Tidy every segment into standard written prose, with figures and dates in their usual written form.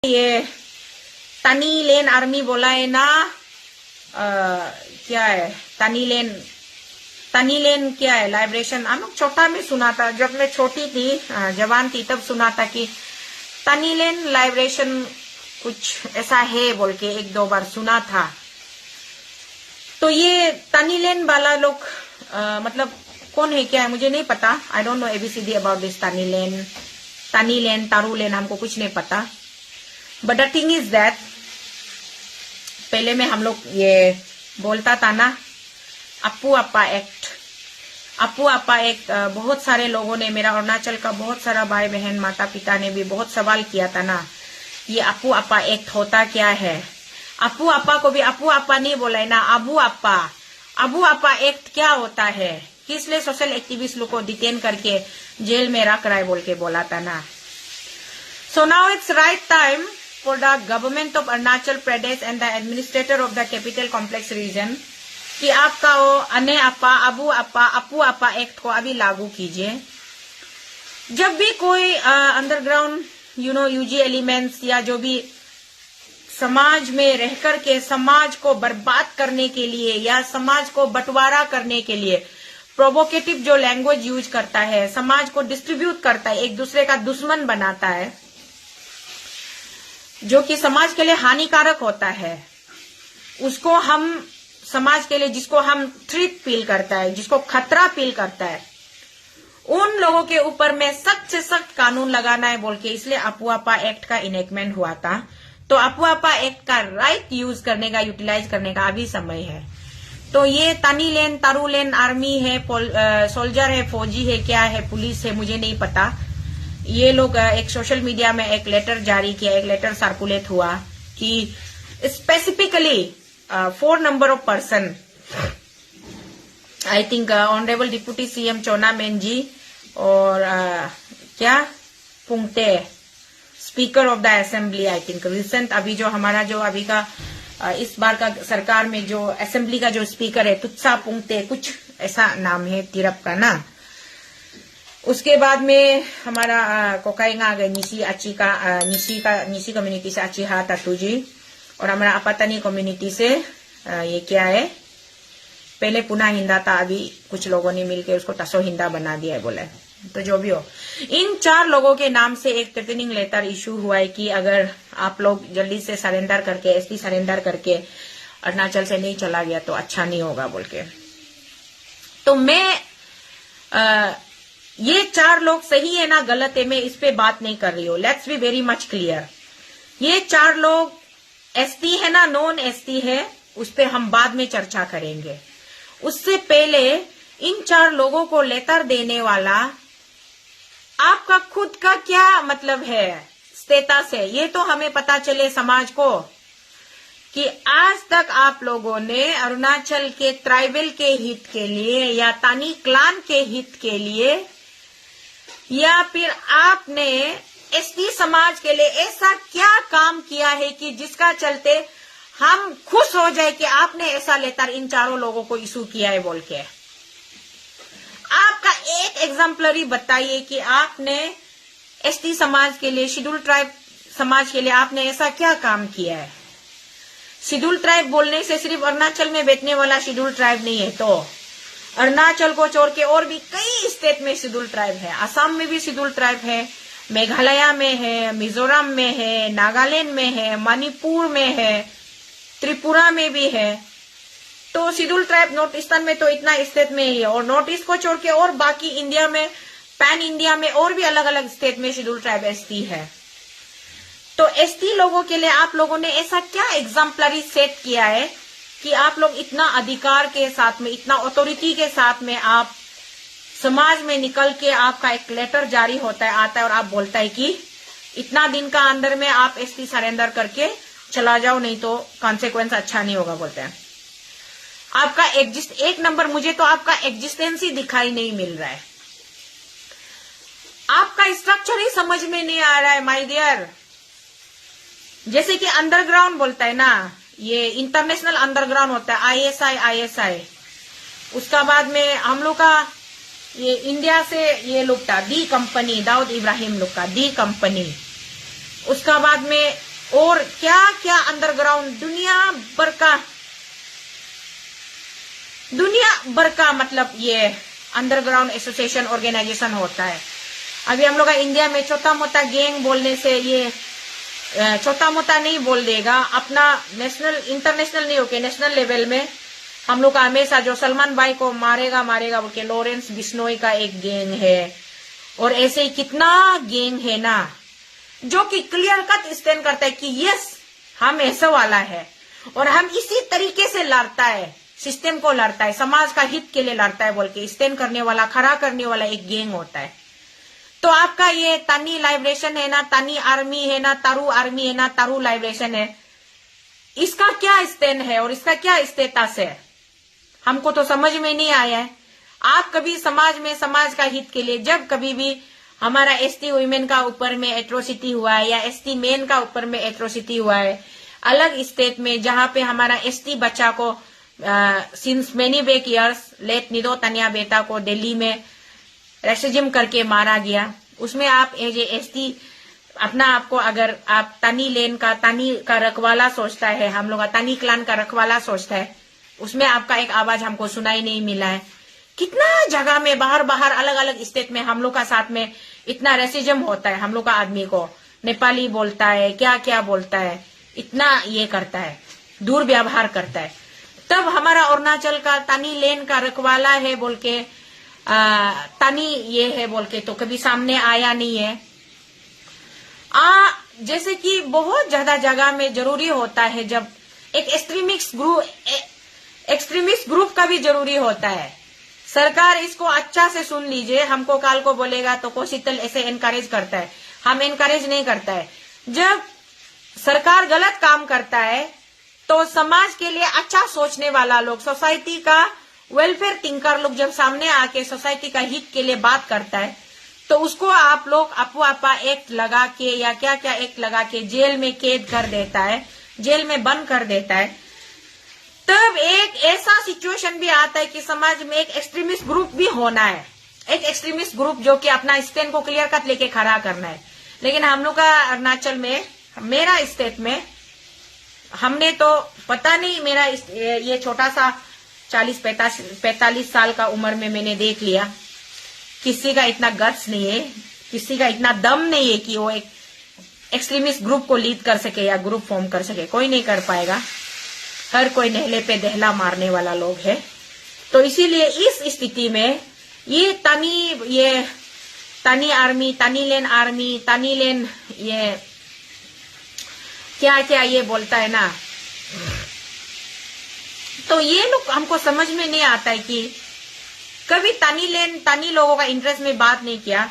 ये तनी लेन आर्मी बोला है ना। क्या है तनी लेन क्या है लाइब्रेशन। हम लोग छोटा में सुना था, जब मैं छोटी थी जवान थी तब सुना था कि तनी लेन लाइब्रेशन कुछ ऐसा है बोल के एक दो बार सुना था। तो ये तनी लेन वाला लोग मतलब कौन है क्या है मुझे नहीं पता। I don't know A B C D about this तनी लेन तारू लेन हमको कुछ नहीं पता। But the thing is that पहले में हम लोग ये बोलता था ना अप्पू अप्पा एक्ट बहुत सारे लोगों ने, मेरा अरुणाचल का बहुत सारा भाई बहन माता पिता ने भी बहुत सवाल किया था ना, ये अप्पू अप्पा एक्ट होता क्या है। अप्पू अप्पा को भी अप्पू अप्पा नहीं बोला है ना, अबू अप्पा एक्ट क्या होता है, किस लिए सोशल एक्टिविस्ट लोग को डिटेन करके जेल में रख रहा है बोल के बोला था ना। So now it's right time for the government of Arunachal Pradesh and the administrator of the capital complex region कि आपका वो अने अप्पा अबू अप्पा अप्पू अप्पा एक्ट को अभी लागू कीजिए। जब भी कोई अंडरग्राउंड यूजी एलिमेंट्स या जो भी समाज में रहकर के समाज को बर्बाद करने के लिए या समाज को बंटवारा करने के लिए प्रोवोकेटिव जो लैंग्वेज यूज करता है, समाज को डिस्ट्रीब्यूट करता है, एक दूसरे का दुश्मन बनाता है, जो कि समाज के लिए हानिकारक होता है, उसको हम समाज के लिए जिसको हम थ्रेट फील करता है, जिसको खतरा फील करता है, उन लोगों के ऊपर में सख्त से सख्त कानून लगाना है बोल के इसलिए अप्पू अप्पा एक्ट का इनेक्टमेंट हुआ था। तो अप्पू अप्पा एक्ट का राइट यूज करने का, यूटिलाइज करने का अभी समय है। तो ये तनी लेन तारू लेन आर्मी है, सोल्जर है, फौजी है, क्या है, पुलिस है, मुझे नहीं पता। ये लोग एक सोशल मीडिया में एक लेटर जारी किया, एक लेटर सर्कुलेट हुआ कि specifically 4 number of person, I think honourable deputy CM Chowna Mein ji और क्या Pungte speaker of the assembly, I think recent अभी जो हमारा जो अभी का इस बार का सरकार में जो असेंबली का जो स्पीकर है तुत्सा पुंगटे कुछ ऐसा नाम है तिरप का ना। उसके बाद में हमारा कोकाइंगा आ गए निशी कम्युनिटी से अच्छी हाथ अतु जी, और हमारा अपतनी कम्युनिटी से ये क्या है पहले पुनः हिंदा था, अभी कुछ लोगों ने मिलकर उसको टसो हिंदा बना दिया है बोले। तो जो भी हो, इन 4 लोगों के नाम से एक थ्रेटनिंग लेटर इशू हुआ है कि अगर आप लोग जल्दी से सरेंडर करके एसटी सरेंडर करके अरुणाचल से नहीं चला गया तो अच्छा नहीं होगा बोल के। तो मैं ये 4 लोग सही है ना गलत है मैं इस पे बात नहीं कर रही हूँ। Let's be very much clear. ये 4 लोग एसटी है ना, नॉन एसटी है, उस पे हम बाद में चर्चा करेंगे। उससे पहले इन 4 लोगों को लेटर देने वाला आपका खुद का क्या मतलब है, स्टेटस है, ये तो हमें पता चले समाज को कि आज तक आप लोगों ने अरुणाचल के ट्राइबल के हित के लिए या तानी क्लान के हित के लिए या फिर आपने एसटी समाज के लिए ऐसा क्या काम किया है कि जिसका चलते हम खुश हो जाए कि आपने ऐसा लेटर इन 4 लोगों को इशू किया है बोल के। आपका एक एग्जाम्पलरी बताइए कि आपने एसटी समाज के लिए, शेड्यूल ट्राइब समाज के लिए आपने ऐसा क्या काम किया है। शेड्यूल ट्राइब बोलने से सिर्फ अरुणाचल में बैठने वाला शेड्यूल ट्राइब नहीं है, तो अरुणाचल को छोड़ के और भी कई स्टेट में शेड्यूल ट्राइब है। असम में भी शेड्यूल ट्राइब है, मेघालय में है, मिजोरम में है, नागालैंड में है, मणिपुर में है, त्रिपुरा में भी है। तो शेड्यूल ट्राइब नॉर्थ ईस्टर्न में तो इतना स्टेट में ही है, और नॉर्थ ईस्ट को छोड़ के और बाकी इंडिया में, पैन इंडिया में और भी अलग अलग स्टेट में शेड्यूल ट्राइब एसटी है। तो एसटी लोगों के लिए आप लोगों ने ऐसा क्या एग्जाम्पलरी सेट किया है कि आप लोग इतना अधिकार के साथ में, इतना अथॉरिटी के साथ में आप समाज में निकल के आपका एक लेटर जारी होता है, आता है और आप बोलता है कि इतना दिन का अंदर में आप एसटी सरेंडर करके चला जाओ, नहीं तो कॉन्सिक्वेंस अच्छा नहीं होगा बोलते हैं। आपका एक नंबर मुझे तो आपका एग्जिस्टेंस ही दिखाई नहीं मिल रहा है, आपका स्ट्रक्चर ही समझ में नहीं आ रहा है माय डियर। जैसे कि अंडरग्राउंड बोलता है ना, ये इंटरनेशनल अंडरग्राउंड होता है आईएसआई, उसका बाद में हम लोग का ये इंडिया से ये लोग था दी कंपनी, दाऊद इब्राहिम लोग का दी कंपनी, उसका बाद में और क्या क्या अंडरग्राउंड दुनिया भर का मतलब ये अंडरग्राउंड एसोसिएशन ऑर्गेनाइजेशन होता है। अभी हम लोग का इंडिया में छोटा मोटा गैंग बोलने से ये छोटा मोटा नहीं बोल देगा, अपना नेशनल इंटरनेशनल नहीं होके नेशनल लेवल में हम लोग का हमेशा जो सलमान भाई को मारेगा बोल के लॉरेंस बिश्नोई का एक गैंग है। और ऐसे ही कितना गैंग है ना जो कि क्लियर कट स्टैंड करता है कि यस हम ऐसा वाला है और हम इसी तरीके से लड़ता है, सिस्टम को लड़ता है, समाज का हित के लिए लड़ता है बोल के स्टैंड करने वाला, खड़ा करने वाला एक गैंग होता है। तो आपका ये तानी लाइब्रेशन है ना, तानी आर्मी है ना, तारू आर्मी है ना, तारू लाइब्रेशन है, इसका क्या स्टैंड है और इसका क्या स्टेटस है हमको तो समझ में नहीं आया है। आप कभी समाज में समाज का हित के लिए जब कभी भी हमारा एसटी वुमेन का ऊपर में एट्रोसिटी हुआ है या एसटी मेन का ऊपर में एट्रोसिटी हुआ है अलग स्टेट में जहां पे हमारा एसटी बच्चा को since many back years late Nido Tania बेटा को दिल्ली में रेसिज्म करके मारा गया, उसमें आप एज ए एसटी अपना आपको अगर आप तानी लेन का तानी का रखवाला सोचता है, हम लोग तानी क्लान का रखवाला सोचता है, उसमें आपका एक आवाज हमको सुनाई नहीं मिला है। कितना जगह में बाहर अलग अलग स्टेट में हम लोग का साथ में इतना रेसिज्म होता है, हम लोग का आदमी को नेपाली बोलता है, क्या क्या बोलता है, इतना ये करता है, दुर्व्यवहार करता है। तब हमारा अरुणाचल का तानी लेन का रखवाला है बोल के तानी ये है बोल के तो कभी सामने आया नहीं है। जैसे कि बहुत ज्यादा जगह में जरूरी होता है जब एक एक्सट्रीमिस्ट ग्रुप का भी जरूरी होता है। सरकार इसको अच्छा से सुन लीजिए, हमको काल को बोलेगा तो कोशितल ऐसे एनकरेज करता है, हम एनकरेज नहीं करता है। जब सरकार गलत काम करता है तो समाज के लिए अच्छा सोचने वाला लोग, सोसाइटी का वेलफेयर थिंकर लोग जब सामने आके सोसाइटी का हित के लिए बात करता है तो उसको आप लोग आपा एक्ट लगा के या क्या क्या एक्ट लगा के जेल में कैद कर देता है, जेल में बंद कर देता है। तब एक ऐसा सिचुएशन भी आता है कि समाज में एक एक्सट्रीमिस्ट ग्रुप भी होना है, एक एक्सट्रीमिस्ट ग्रुप जो कि अपना स्टैंड को क्लियर कट लेके खड़ा करना है। लेकिन हम लोग का अरुणाचल में, मेरा स्टेट में, हमने तो पता नहीं, मेरा ये छोटा सा 40-45 साल का उम्र में मैंने देख लिया किसी का इतना गट्स नहीं है, किसी का इतना दम नहीं है कि वो एक एक्सट्रीमिस्ट ग्रुप को लीड कर सके या ग्रुप फॉर्म कर सके, कोई नहीं कर पाएगा। हर कोई नहले पे दहला मारने वाला लोग है। तो इसीलिए इस स्थिति में ये तानी आर्मी, तानी लेन ये क्या क्या ये बोलता है ना, तो ये लोग हमको समझ में नहीं आता है कि कभी तानी लोगों का इंटरेस्ट में बात नहीं किया।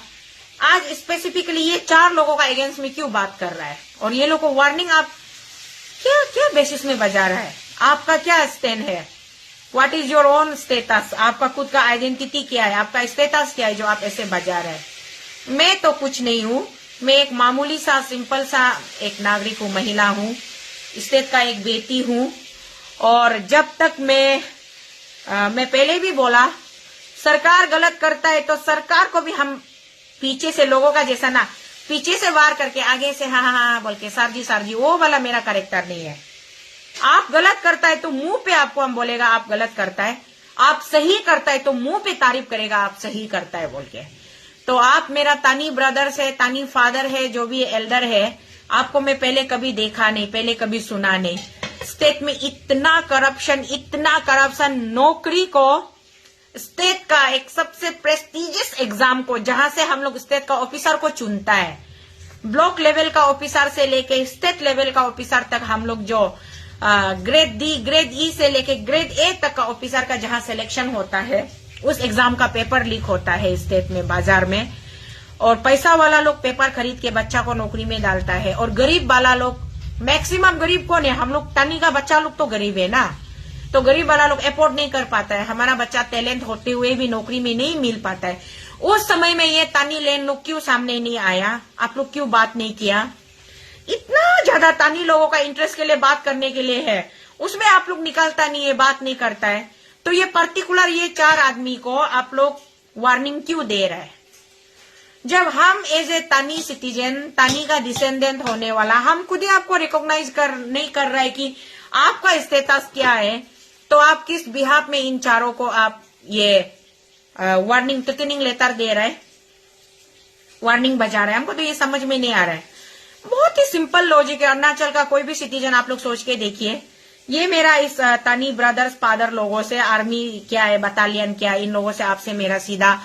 आज स्पेसिफिकली ये 4 लोगों का अगेंस्ट में क्यों बात कर रहा है और ये लोग को वार्निंग आप क्या क्या बेसिस में बजा रहा है? आपका क्या स्टैंड है? What is your own status? आपका खुद का आइडेंटिटी क्या है? आपका स्टेटस क्या है जो आप ऐसे बजा रहे हैं? मैं तो कुछ नहीं हूँ, मैं एक मामूली सा सिंपल सा एक नागरिक हूँ, महिला हूँ, स्टेट का एक बेटी हूँ। और जब तक मैं पहले भी बोला, सरकार गलत करता है तो सरकार को भी हम पीछे से लोगों का जैसा ना पीछे से वार करके आगे से हाँ बोल के सार जी वो वाला मेरा कैरेक्टर नहीं है। आप गलत करता है तो मुंह पे आपको हम बोलेगा आप गलत करता है, आप सही करता है तो मुंह पे तारीफ करेगा आप सही करता है बोल के। तो आप मेरा तानी ब्रदर्स है, तानी फादर है, जो भी एल्डर है, आपको मैं पहले कभी देखा नहीं, पहले कभी सुना नहीं। स्टेट में इतना करप्शन, नौकरी को, स्टेट का एक सबसे प्रेस्टिजियस एग्जाम को, जहां से हम लोग स्टेट का ऑफिसर को चुनता है, ब्लॉक लेवल का ऑफिसर से लेके स्टेट लेवल का ऑफिसर तक, हम लोग जो ग्रेड डी, ग्रेड ई से लेके ग्रेड ए तक का ऑफिसर का जहां सिलेक्शन होता है, उस एग्जाम का पेपर लीक होता है स्टेट में, बाजार में। और पैसा वाला लोग पेपर खरीद के बच्चा को नौकरी में डालता है और गरीब वाला लोग, मैक्सिमम गरीब कौन है? हम लोग तानी का बच्चा लोग तो गरीब है ना, तो गरीब वाला लोग अफोर्ड नहीं कर पाता है, हमारा बच्चा टैलेंट होते हुए भी नौकरी में नहीं मिल पाता है। उस समय में ये तानी लेन लोग क्यों सामने नहीं आया? आप लोग क्यों बात नहीं किया? इतना ज्यादा तानी लोगों का इंटरेस्ट के लिए बात करने के लिए है, उसमें आप लोग निकालता नहीं है, बात नहीं करता है। तो ये पर्टिकुलर ये 4 आदमी को आप लोग वार्निंग क्यों दे रहे हैं? जब हम एज ए तानी सिटीजन, तानी का डिसेंडेंट होने वाला, हम खुद ही आपको रिकॉग्नाइज नहीं कर रहा है कि आपका स्टेटस क्या है, तो आप किस बिहाफ में इन चारों को आप ये वार्निंग, थ्रेटनिंग लेटर दे रहे हैं, वार्निंग बजा रहे हैं? हमको तो ये समझ में नहीं आ रहा है। बहुत ही सिंपल लॉजिक है। अरुणाचल का कोई भी सिटीजन आप लोग सोच के देखिए, ये मेरा इस तानी ब्रदर्स फादर लोगों से, आर्मी क्या है, बटालियन क्या है, इन लोगों से आपसे मेरा सीधा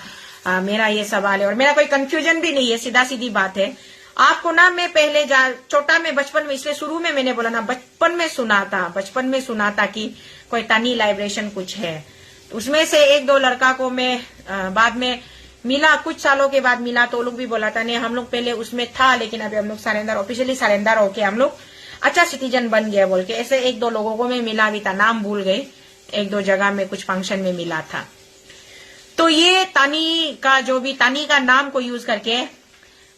मेरा ये सवाल है, और मेरा कोई कंफ्यूजन भी नहीं है, सीधा सीधी बात है। आपको ना मैं पहले छोटा में बचपन में, इसलिए शुरू में मैंने बोला ना, बचपन में सुना था कि कोई तानी लाइब्रेशन कुछ है। उसमें से एक दो लड़का को मैं बाद में मिला, कुछ सालों के बाद मिला, तो लोग भी बोला था नहीं हम लोग पहले उसमें था, लेकिन अभी हम लोग सरेंडर, ऑफिशियली सरेंडर होके हम लोग अच्छा सिटीजन बन गया बोल के। ऐसे एक दो लोगों को मैं मिला भी था, नाम भूल गई, एक दो जगह में कुछ फंक्शन में मिला था। तो ये तानी का जो भी, तानी का नाम को यूज करके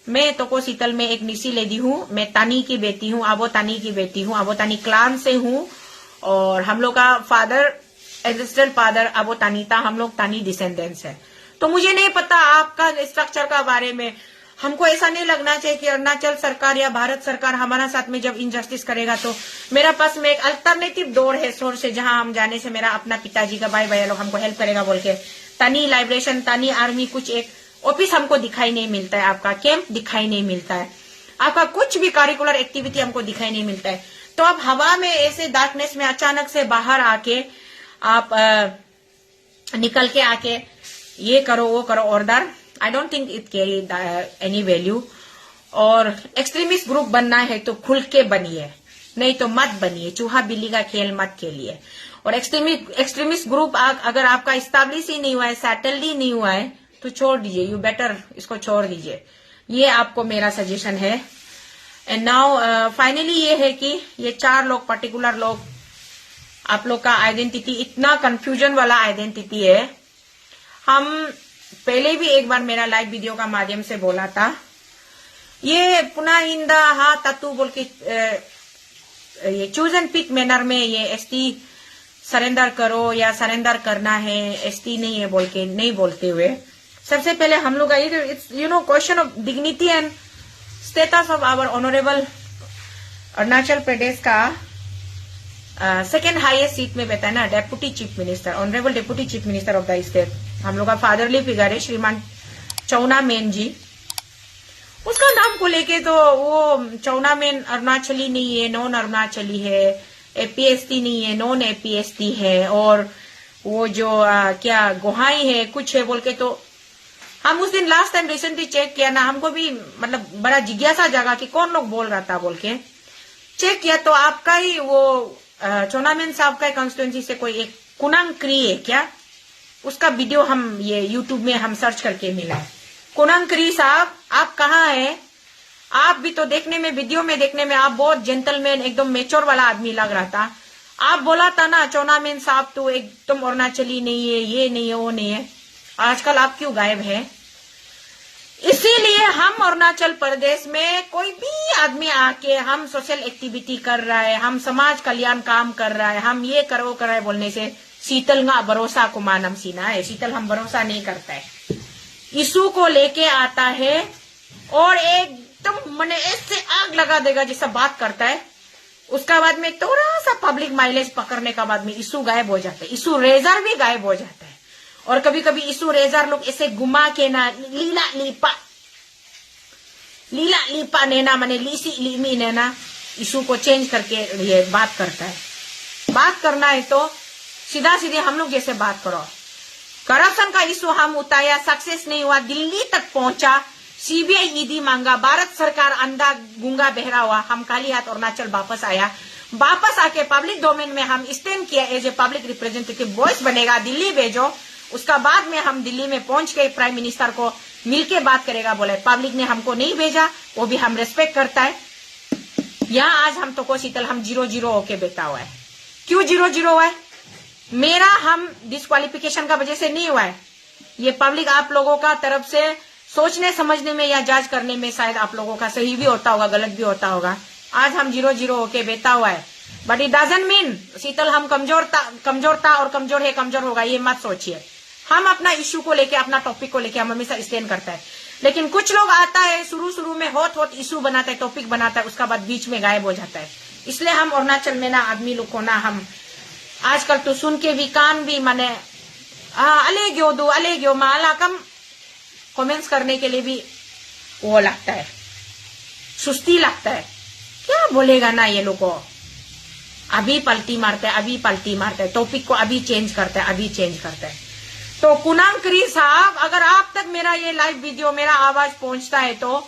मैं तोको शीतल में एक निसी लेडी हूँ, मैं तानी की बेटी हूँ, आबो तानी की बेटी हूँ, आबो तानी क्लान से हूँ, और हम लोग का फादर, एंसेस्ट्रल फादर आबो तानी था, हम लोग तानी डिसेंडेंट्स है। तो मुझे नहीं पता आपका स्ट्रक्चर का बारे में। हमको ऐसा नहीं लगना चाहिए कि अरुणाचल सरकार या भारत सरकार हमारा साथ में जब इनजस्टिस करेगा तो मेरा पास में एक अल्टरनेटिव डोर है, सोर्स है, जहां हम जाने से मेरा अपना पिताजी का भाई लोग हमको हेल्प करेगा बोल के। तानी लाइब्रेशन, तानी आर्मी, कुछ एक ऑफिस हमको दिखाई नहीं मिलता है, आपका कैंप दिखाई नहीं मिलता है, आपका कुछ भी करिकुलर एक्टिविटी हमको दिखाई नहीं मिलता है। तो आप हवा में ऐसे डार्कनेस में अचानक से बाहर आके आप निकल के आके ये करो वो करो, order, I don't think it carry any value. और एक्सट्रीमिस्ट ग्रुप बनना है तो खुल के बनिए, नहीं तो मत बनिए, चूहा बिल्ली का खेल मत खेलिए। और एक्सट्रीमिस्ट ग्रुप अगर आपका इस्टेब्लिश ही नहीं हुआ है, सेटल्ड ही नहीं हुआ है, तो छोड़ दीजिए, यू बेटर इसको छोड़ दीजिए। ये आपको मेरा सजेशन है। एंड नाउ फाइनली ये है कि ये चार लोग, पर्टिकुलर लोग, आप लोग का आइडेंटिटी इतना कंफ्यूजन वाला आइडेंटिटी है। हम पहले भी एक बार मेरा लाइव वीडियो का माध्यम से बोला था, ये पुनः हिंदा हा तत्व बोल के ये चूज एंड पिक मैनर में ये एसटी सरेंडर करो या सरेंडर करना है, एसटी नहीं है बोल के नहीं बोलते हुए, सबसे पहले हम लोग का it's question of dignity and status of our honourable Arunachal Pradesh का सेकेंड हाईएस्ट सीट में बैठा है ना, deputy chief minister, honourable deputy chief minister of the state. हम लोग का फादरली फिगर है श्रीमान चौना मेन जी। उसका नाम को लेके तो वो चौना मेन अरुणाचली नहीं है, नॉन अरुणाचली है, एपीएसटी नहीं है, नॉन एपीएसटी है, और वो जो क्या गोहाई है कुछ है बोल के। तो हम उस दिन लास्ट टाइम रिसेंटली चेक किया ना, हमको भी मतलब बड़ा जिज्ञासा जागा कि कौन लोग बोल रहा था बोल के चेक किया, तो आपका ही वो चौनामेन साहब का कंस्टिट्यूंसी से कोई एक कुनांग क्री है क्या, उसका वीडियो हम ये यूट्यूब में हम सर्च करके मिला। कुनांग क्री साहब आप कहाँ हैं? आप भी तो देखने में, वीडियो में देखने में आप बहुत जेंटलमैन, एकदम मेच्योर वाला आदमी लग रहा था। आप बोला था ना चौनामेन साहब तो एकदम अरुणाचली नहीं है, ये नहीं है, वो नहीं है। आजकल आप क्यों गायब है? इसीलिए हम अरुणाचल प्रदेश में कोई भी आदमी आके हम सोशल एक्टिविटी कर रहा है, हम समाज कल्याण काम कर रहा है, हम ये करो कर रहे हैं बोलने से शीतल का भरोसा को मानम सीना है। शीतल हम भरोसा नहीं करता है, इशू को लेके आता है और एकदम मने ऐसे आग लगा देगा जैसा बात करता है। उसका बाद में थोड़ा सा पब्लिक माइलेज पकड़ने का बाद में इशू गायब हो जाता है, इशू रेजर भी गायब हो जाता है। और कभी कभी इशू रेजर लोग ऐसे घुमा के ना लीला लीपा नेना मने लीसी लीमी नेना इशू को चेंज करके ये बात करता है। बात करना है तो सीधा सीधे हम लोग जैसे बात करो। करप्शन का इशू हम उठाया, सक्सेस नहीं हुआ, दिल्ली तक पहुंचा, सीबीआई ईडी मांगा, भारत सरकार अंधा गूंगा बहरा हुआ, हम खाली हाथ अरुणाचल वापस आया। वापस आके पब्लिक डोमेन में हम स्टैंड किया, as a public representative voice बनेगा, दिल्ली भेजो। उसका बाद में हम दिल्ली में पहुंच के प्राइम मिनिस्टर को मिलके बात करेगा बोले। पब्लिक ने हमको नहीं भेजा, वो भी हम रेस्पेक्ट करता है। यहाँ आज हम तो को शीतल हम 0-0 होके बैठा हुआ है। क्यों 0-0 हुआ है? मेरा हम डिस्क्वालिफिकेशन का वजह से नहीं हुआ है, ये पब्लिक आप लोगों का तरफ से सोचने समझने में या जांच करने में शायद आप लोगों का सही भी होता होगा, गलत भी होता होगा। आज हम 0-0 होके बैठा हुआ है, बट इट डजंट मीन शीतल हम कमजोर था और कमजोर है, कमजोर होगा, ये मत सोचिए। हम अपना इश्यू को लेके, अपना टॉपिक को लेके हम हमेशा स्टैंड करता है। लेकिन कुछ लोग आता है शुरू में होत इशू बनाता है, टॉपिक बनाता है, उसका बाद बीच में गायब हो जाता है। इसलिए हम अरुणाचल में ना आदमी लोग को ना हम आजकल तो सुन के भी कान भी माने अले ग्यो माला कम कमेंट्स करने के लिए भी वो लगता है, सुस्ती लगता है। क्या बोलेगा ना ये लोग को, अभी पलटी मारते है, टॉपिक को अभी चेंज करते हैं। तो कुनांकरी साहब, अगर आप तक मेरा ये लाइव वीडियो, मेरा आवाज पहुंचता है तो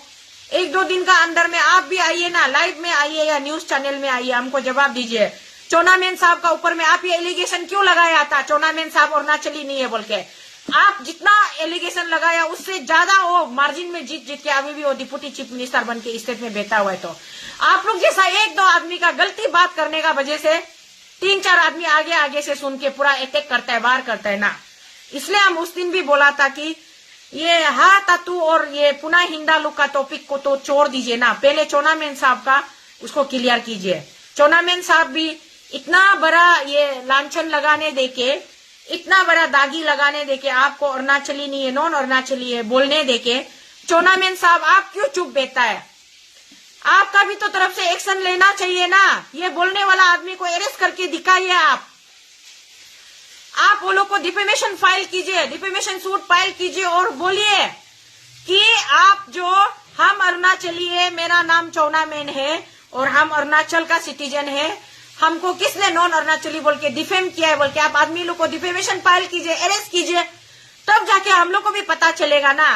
1-2 दिन का अंदर में आप भी आइए ना, लाइव में आइए या न्यूज चैनल में आइए, हमको जवाब दीजिए। चोनामेन साहब का ऊपर में आप ये एलिगेशन क्यों लगाया था, चोनामेन साहब अरुणाचली नहीं है बोल के? आप जितना एलिगेशन लगाया उससे ज्यादा वो मार्जिन में जीत के अभी भी वो डिप्टी चीफ मिनिस्टर बन के स्टेट में बैठा हुआ है। तो आप लोग जैसा 1-2 आदमी का गलती बात करने का वजह से 3-4 आदमी आगे से सुन के पूरा अटैक करता है, वार करता है ना। इसलिए हम उस दिन भी बोला था कि ये तातू और ये पुनः हिंदा लुक का टॉपिक को तो छोड़ दीजिए ना, पहले चोनामेन साहब का उसको क्लियर कीजिए। चोनामेन साहब भी इतना बड़ा ये लांछन लगाने देके, इतना बड़ा दागी लगाने देके, आपको अरुणाचली नहीं है, नॉन अरुणाचली है बोलने देके, चोनामेन साहब आप क्यों चुप बैठा है? आपका भी तो तरफ से एक्शन लेना चाहिए ना। ये बोलने वाला आदमी को अरेस्ट करके दिखाइए। आप वो लोग को डिफेमेशन फाइल कीजिए, डिफेमेशन सूट फाइल कीजिए और बोलिए कि आप जो हम अरुणाचली है, मेरा नाम चोनामेन है और हम अरुणाचल का सिटीजन है, हमको किसने नॉन अरुणाचली बोल के डिफेम किया है बोल के आप आदमी लोग को डिफेमेशन फाइल कीजिए, अरेस्ट कीजिए, तब जाके हम लोग को भी पता चलेगा ना।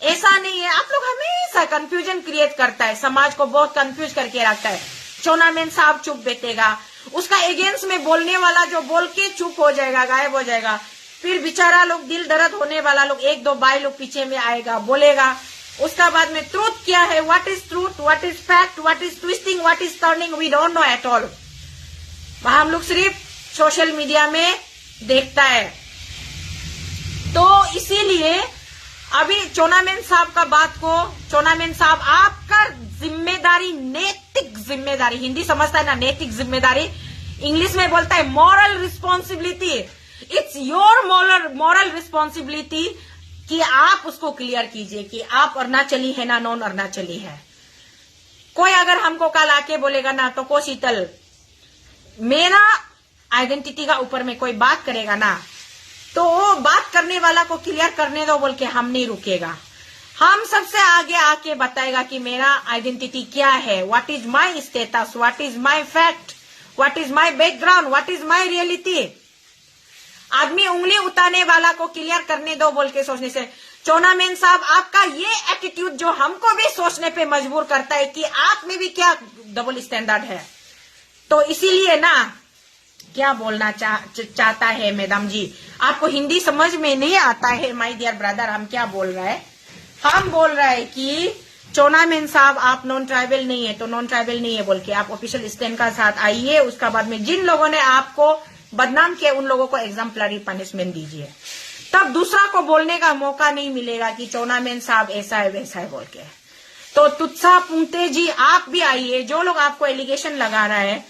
ऐसा नहीं है, आप लोग हमेशा कंफ्यूजन क्रिएट करता है, समाज को बहुत कंफ्यूज करके रखता है। चोनामेन साहब चुप बैठेगा, उसका अगेंस्ट में बोलने वाला जो बोल के चुप हो जाएगा, गायब हो जाएगा, फिर बेचारा लोग दिल दर्द होने वाला लोग 1-2 भाई लोग पीछे में आएगा, बोलेगा। उसका बाद में ट्रूथ क्या है, what is truth, what is fact, what is twisting, what is turning, we don't know at all. हम लोग सिर्फ सोशल मीडिया में देखता है। तो इसीलिए अभी चोनामेन साहब का बात को, चोनामेन साहब आपका जिम्मेदारी, नैतिक जिम्मेदारी, हिंदी समझता है ना, नैतिक जिम्मेदारी, इंग्लिश में बोलता है moral responsibility. It's your moral responsibility कि आप उसको क्लियर कीजिए कि आप अरुणाचली है ना, नॉन अरुणाचली है। कोई अगर हमको कल आके बोलेगा ना तो को शीतल मेरा आइडेंटिटी का ऊपर में कोई बात करेगा ना, तो वो बात करने वाला को क्लियर करने दो बोल के हम नहीं रुकेगा। हम सबसे आगे आके बताएगा कि मेरा आइडेंटिटी क्या है, what is my status, what is my fact, what is my background, what is my reality. आदमी उंगली उतारने वाला को क्लियर करने दो बोल के सोचने से। चोनामेन साहब आपका ये एटीट्यूड जो हमको भी सोचने पे मजबूर करता है कि आप में भी क्या डबल स्टैंडर्ड है। तो इसीलिए ना क्या बोलना चाहता है मैडम जी, आपको हिंदी समझ में नहीं आता है माय डियर ब्रदर। हम क्या बोल रहे हैं, हम बोल रहे हैं कि चोनामेन साहब आप नॉन ट्राइबल नहीं है तो नॉन ट्राइबल नहीं है बोल के आप ऑफिशियल स्टैंड का साथ आइए। उसका बाद में जिन लोगों ने आपको बदनाम किया उन लोगों को एग्जाम्पलरी पनिशमेंट दीजिए, तब दूसरा को बोलने का मौका नहीं मिलेगा कि चोनामेन साहब ऐसा है वैसा है बोल के। तो तुत्सा पुंगते जी आप भी आइए, जो लोग आपको एलिगेशन लगा रहा है,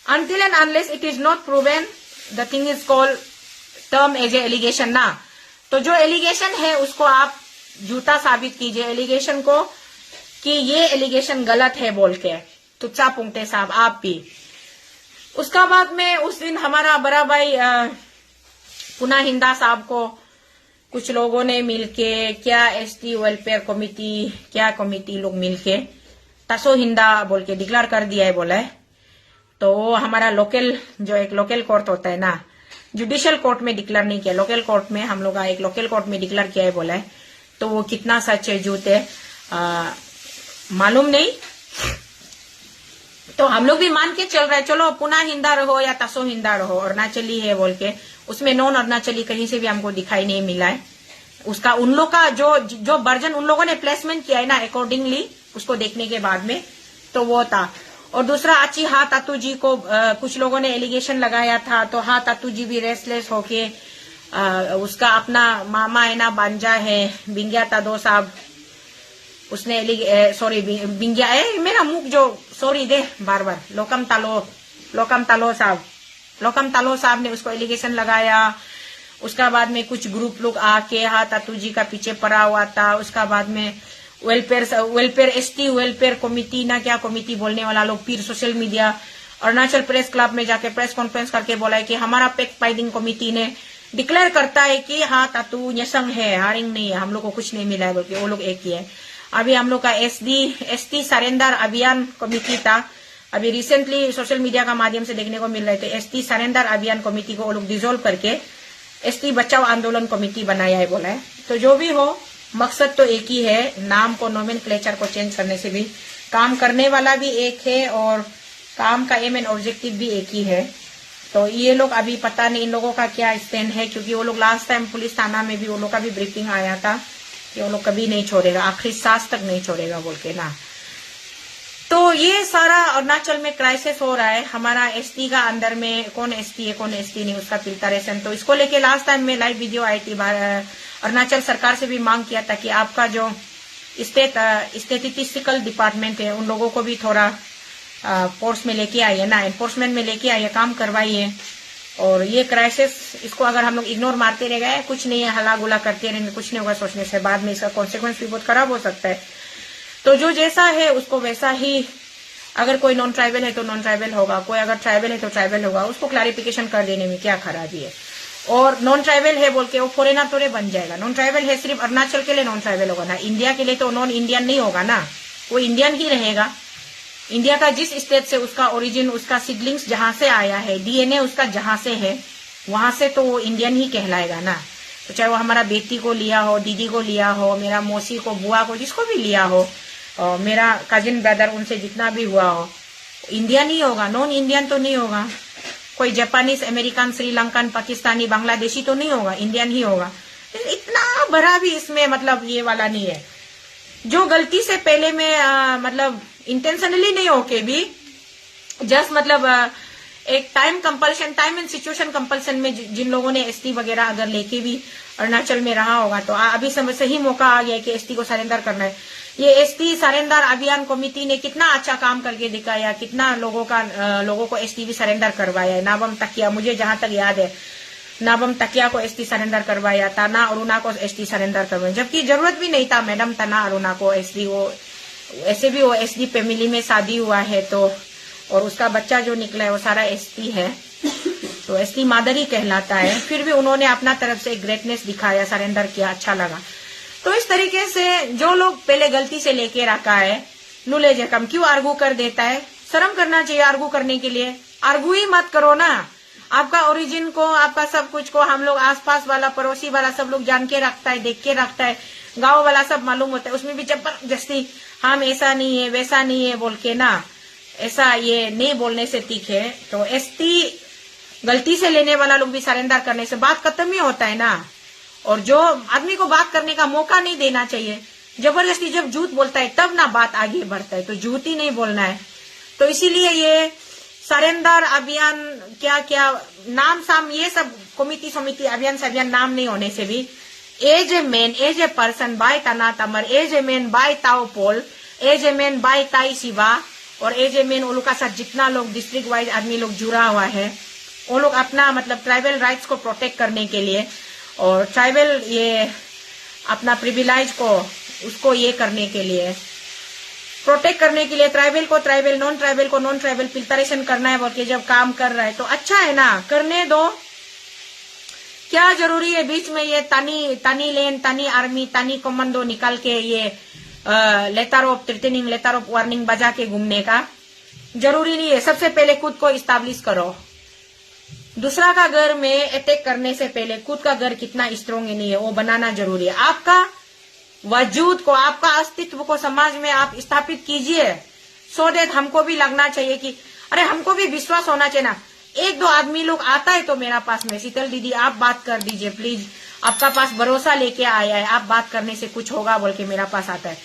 until and unless it is not proven, the thing is called term as a allegation ना। तो जो एलिगेशन है उसको आप झूठा साबित कीजिए एलिगेशन को कि ये एलिगेशन गलत है बोल के। तुच्छा पुंगते साहब आप भी। उसका बाद में उस दिन हमारा बड़ा भाई पुनः हिंदा साहब को कुछ लोगों ने मिलके, क्या एसटी वेलफेयर कमिटी, क्या कमिटी लोग मिलके तसो हिंदा बोल के डिक्लेयर कर दिया है बोला है। तो हमारा लोकल जो एक लोकल कोर्ट होता है ना, जुडिशियल कोर्ट में डिक्लेयर नहीं किया, लोकल कोर्ट में हम लोग एक लोकल कोर्ट में डिक्लेयर किया है बोला है। तो वो कितना सच है झूठ है मालूम नहीं। तो हम लोग भी मान के चल रहे, चलो पुनः हिंदा रहो या तसो हिंदा रहो, अरुणाचली है बोल के, उसमें नॉन अरुणाचली कहीं से भी हमको दिखाई नहीं मिला है। उसका उन लोग का जो वर्जन उन लोगों ने प्लेसमेंट किया है ना अकॉर्डिंगली, उसको देखने के बाद में तो वो था। और दूसरा अच्छी तातू जी को कुछ लोगों ने एलिगेशन लगाया था, तो तातू जी भी रेस्टलेस होके उसका अपना मामा है ना बांजा है बिंगिया तादो साहब, उसने सॉरी बिंगिया मेरा मुख जो सॉरी दे बार बार लोकम तालो साहब ने उसको एलिगेशन लगाया। उसका बाद में कुछ ग्रुप लोग आके हाँ तातू जी का पीछे पड़ा हुआ था। उसका बाद में वेलफेयर एसटी वेलफेयर कमिटी ना क्या कमिटी बोलने वाला लोग फिर social media Arunachal press club में जाके प्रेस कॉन्फ्रेंस करके बोला है कि हमारा पैक्ट फाइटिंग कमिटी ने डिक्लेयर करता है कि हाँ तातू यशंग है, हारिंग नहीं है, हम लोग को कुछ नहीं मिला है बोल के वो लोग एक ही है। अभी हम लोग का एसटी सरेंडर अभियान कमिटी था, अभी रिसेंटली सोशल मीडिया का माध्यम से देखने को मिल रहे थे। एसटी सरेंडर अभियान कमेटी को वो लोग डिसॉल्व करके एसटी बचाओ आंदोलन कमेटी बनाया है बोला है। तो जो भी हो मकसद तो एक ही है, नाम को नोमेनक्लेचर को चेंज करने से भी काम करने वाला भी एक है और काम का एम एंड ऑब्जेक्टिव भी एक ही है। तो ये लोग अभी पता नहीं इन लोगों का क्या स्टैंड है, क्योंकि वो लोग लास्ट टाइम पुलिस थाना में भी वो लोग का भी ब्रीफिंग आया था कि वो लोग कभी नहीं छोड़ेगा, आखिरी सांस तक नहीं छोड़ेगा बोल के ना। तो ये सारा अरुणाचल में क्राइसिस हो रहा है। हमारा एसटी का अंदर में कौन एसटी है कौन एसटी नहीं उसका फिल्टरेशन, तो इसको लेके लास्ट टाइम में लाइव वीडियो आई थी। अरुणाचल सरकार से भी मांग किया था कि आपका जो स्टैटिस्टिकल डिपार्टमेंट है उन लोगों को भी थोड़ा फोर्स में लेके आइए ना, एनफोर्समेंट में लेके आइए, काम करवाइए। और ये क्राइसिस इसको अगर हम लोग इग्नोर मारते रह गए, कुछ नहीं है, हला गुला करते रहेंगे, कुछ नहीं होगा सोचने से, बाद में इसका कॉन्सिक्वेंस भी बहुत खराब हो सकता है। तो जो जैसा है उसको वैसा ही, अगर कोई नॉन ट्राइबल है तो नॉन ट्राइबल होगा, कोई अगर ट्राइबल है तो ट्राइबल होगा, उसको क्लैरिफिकेशन कर देने में क्या खराबी है। और नॉन ट्राइबल है बोल के वो फॉरेनर थोड़े बन जाएगा। नॉन ट्राइबल है सिर्फ अरुणाचल के लिए नॉन ट्राइबल होगा ना, इंडिया के लिए तो नॉन इंडियन नहीं होगा ना, वो इंडियन ही रहेगा। इंडिया का जिस स्टेट से उसका ओरिजिन, उसका सिबलिंग्स जहां से आया है, डीएनए उसका जहां से है, वहां से तो वो इंडियन ही कहलाएगा ना। तो चाहे वो हमारा बेटी को लिया हो, दीदी को लिया हो, मेरा मौसी को, बुआ को, जिसको भी लिया हो, और मेरा कजिन ब्रदर, उनसे जितना भी हुआ हो, इंडियन ही होगा, नॉन इंडियन तो नहीं होगा। कोई जापानीज, अमेरिकन, श्रीलंकन, पाकिस्तानी, बांग्लादेशी तो नहीं होगा, इंडियन ही होगा। इतना बड़ा भी इसमें मतलब ये वाला नहीं है। जो गलती से पहले में मतलब इंटेंशनली नहीं होके भी जस्ट मतलब एक time compulsion, time and situation compulsion में जिन लोगों ने एसटी वगैरह अगर लेके भी अरुणाचल में रहा होगा, तो अभी समय सही मौका आ गया कि एसटी को सरेंडर करना है। ये एसटी सरेंडर अभियान कमेटी ने कितना अच्छा काम करके दिखाया, कितना लोगों को एसटी भी सरेंडर करवाया है। नाबम तकिया, मुझे जहां तक याद है, नाबम तकिया को एसटी सरेंडर करवाया, ताना अरुणा को एसटी सरेंडर करवाया, जबकि जरूरत भी नहीं था मैडम तना अरुणा को एसटी। वो ऐसे भी वो एसडी फैमिली में शादी हुआ है, तो और उसका बच्चा जो निकला है वो सारा एसटी है, तो एसटी मादर ही कहलाता है। फिर भी उन्होंने अपना तरफ से ग्रेटनेस दिखाया, सरेंडर किया, अच्छा लगा। तो इस तरीके से जो लोग पहले गलती से लेके रखा है, लूले जखम क्यों आर्गू कर देता है, शर्म करना चाहिए आर्गू करने के लिए। आर्गू ही मत करो ना, आपका ओरिजिन को, आपका सब कुछ को हम लोग आसपास वाला, पड़ोसी वाला सब लोग जान के रखता है, देख के रखता है, गांव वाला सब मालूम होता है। उसमें भी जबरदस्ती हम ऐसा नहीं है वैसा नहीं है बोल के ना, ऐसा ये नहीं बोलने से तीखे। तो एसटी गलती से लेने वाला लोग भी सरेंडर करने से बात खत्म ही होता है ना। और जो आदमी को बात करने का मौका नहीं देना चाहिए, जबरदस्ती जब झूठ बोलता है तब ना बात आगे बढ़ता है, तो झूठ ही नहीं बोलना है। तो इसीलिए ये सरेंडर अभियान क्या क्या नाम साम ये सब कमिटी समिति अभियान से अभियान नाम नहीं होने से भी as a man, as a person by Tana Tamar, as a man by Tao Pol, as a man by Tai Shiva, और एज ए मैन वो लोग का साथ जितना लोग डिस्ट्रिक्ट वाइज आदमी लोग जुड़ा हुआ है, वो लोग अपना मतलब ट्राइबल राइट्स को प्रोटेक्ट करने के लिए और ट्राइबल ये अपना प्रिविलेज को उसको ये करने के लिए, प्रोटेक्ट करने के लिए, ट्राइबल को ट्राइबल, नॉन ट्राइबल को नॉन ट्राइबल फिल्टरेशन करना है बोल के जब काम कर रहा है तो अच्छा है ना, करने दो। क्या जरूरी है बीच में ये तनी लेन, तनी आर्मी, तनी कमांडो निकाल के ये letter of threatening, letter of warning बजा के घूमने का जरूरी नहीं है। सबसे पहले खुद को इस्टेब्लिश करो। दूसरा का घर में अटैक करने से पहले खुद का घर कितना स्ट्रोंग नहीं है वो बनाना जरूरी है। आपका वजूद को, आपका अस्तित्व को समाज में आप स्थापित कीजिए, सो दैट हमको भी लगना चाहिए कि अरे हमको भी विश्वास होना चाहिए ना। एक दो आदमी लोग आता है तो मेरा पास में, शीतल दीदी आप बात कर दीजिए प्लीज, आपका पास भरोसा लेके आया है, आप बात करने से कुछ होगा बोल के मेरा पास आता है,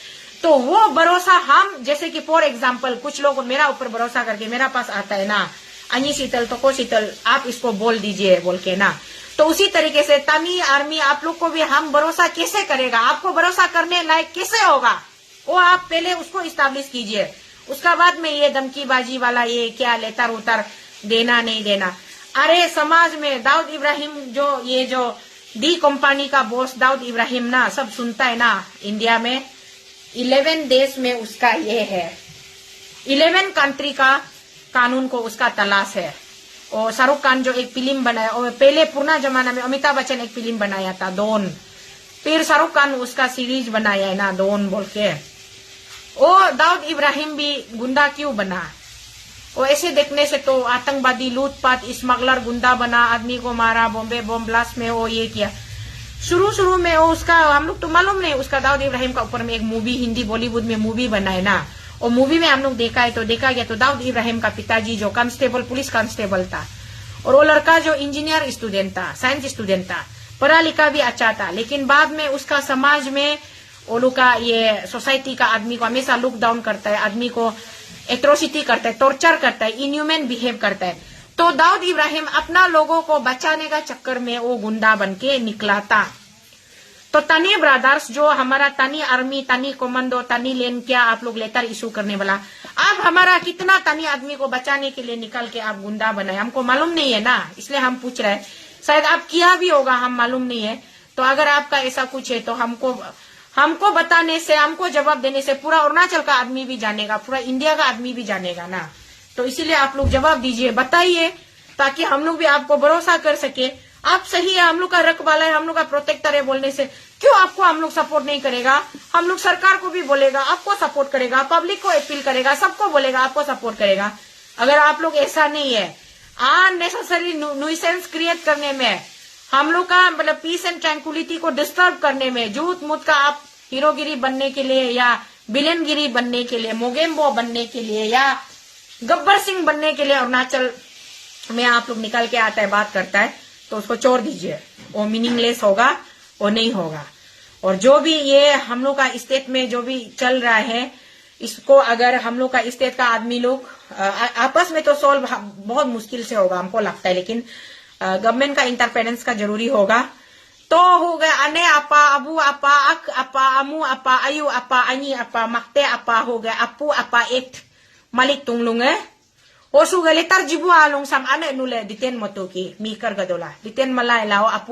तो वो भरोसा हम जैसे कि फॉर एग्जाम्पल कुछ लोग मेरा ऊपर भरोसा करके मेरा पास आता है ना, अन्य शीतल तो को शीतल आप इसको बोल दीजिए बोल के ना, तो उसी तरीके से तनी आर्मी आप लोग को भी हम भरोसा कैसे करेगा, आपको भरोसा करने लायक कैसे होगा, वो आप पहले उसको इस्टेब्लिश कीजिए। उसका बाद में ये धमकीबाजी वाला ये क्या लेतर उतर देना नहीं देना, अरे समाज में दाऊद इब्राहिम जो डी कंपनी का बॉस दाऊद इब्राहिम ना सब सुनता है ना इंडिया में। 11 देश में उसका ये है, 11 कंट्री का कानून को उसका तलाश है। और शाहरुख खान जो एक फिल्म बनाया, और पहले पुराना जमाना में अमिताभ बच्चन एक फिल्म बनाया था डॉन, फिर शाहरुख खान उसका सीरीज बनाया है ना डॉन बोल के। वो दाऊद इब्राहिम भी गुंडा क्यों बना? वो ऐसे देखने से तो आतंकवादी, लूटपाट, स्मगलर गुंडा बना, आदमी को मारा, बॉम्बे बॉम्ब ब्लास्ट में वो ये किया। शुरू में वो उसका हम लोग तो मालूम नहीं, उसका दाऊद इब्राहिम का ऊपर में एक मूवी हिंदी बॉलीवुड में मूवी बना है ना। और मूवी में हम लोग देखा गया तो दाऊद इब्राहिम का पिताजी जो कांस्टेबल, पुलिस कांस्टेबल था, और वो लड़का जो इंजीनियर स्टूडेंट था, साइंस स्टूडेंट था, पढ़ा लिखा भी अच्छा था। लेकिन बाद में उसका समाज में वो लोग का ये सोसाइटी का आदमी को हमेशा लुक डाउन करता है, आदमी को एट्रोसिटी करता है, टॉर्चर करता है, इनह्यूमन बिहेव करता है। तो दाऊद इब्राहिम अपना लोगों को बचाने का चक्कर में वो गुंडा बन के निकला था। तो तनी ब्रदर्स जो हमारा तनी आर्मी, तनी कमांडो, तनी लेन क्या आप लोग लेटर इशू करने वाला, आप हमारा कितना तनी आदमी को बचाने के लिए निकल के आप गुंडा बनाए, हमको मालूम नहीं है ना, इसलिए हम पूछ रहे हैं। शायद आप किया भी होगा, हम मालूम नहीं है। तो अगर आपका ऐसा कुछ है तो हमको बताने से, हमको जवाब देने से पूरा अरुणाचल का आदमी भी जानेगा, पूरा इंडिया का आदमी भी जानेगा ना। तो इसीलिए आप लोग जवाब दीजिए, बताइए, ताकि हम लोग भी आपको भरोसा कर सके। आप सही है, हम लोग का रखवाला है, हम लोग का प्रोटेक्टर है बोलने से क्यों आपको हम लोग सपोर्ट नहीं करेगा? हम लोग सरकार को भी बोलेगा, आपको सपोर्ट करेगा, पब्लिक को अपील करेगा, सबको बोलेगा, आपको सपोर्ट करेगा। अगर आप लोग ऐसा नहीं है, अननेसेसरी न्यूसेंस क्रिएट करने में, हम लोग का मतलब पीस एंड ट्रैंक्विलिटी को डिस्टर्ब करने में, झूठ मूठ का आप हीरोगिरी बनने के लिए या विलेनगिरी बनने के लिए, मोगेम्बो बनने के लिए या गब्बर सिंह बनने के लिए अरुणाचल में आप लोग निकल के आता है, बात करता है, तो उसको छोड़ दीजिए। वो मीनिंगलेस होगा, वो नहीं होगा। और जो भी ये हम लोग का स्टेट में जो भी चल रहा है, इसको अगर हम लोग का स्टेट का आदमी लोग आपस में तो सॉल्व बहुत मुश्किल से होगा हमको लगता है, लेकिन गवर्नमेंट का इंटरफेरेंस का जरूरी होगा। तो हो गया अने अपा, अबू अपा, अक अपा, अमू अपा, अयू अपा, अनी अपा, मकते अपा, हो गया अपू अपा, एक Malik तुंगलुंगे o suga letar jibu along sam ane nule diten moto ki mi kar gadola diten malay lao apu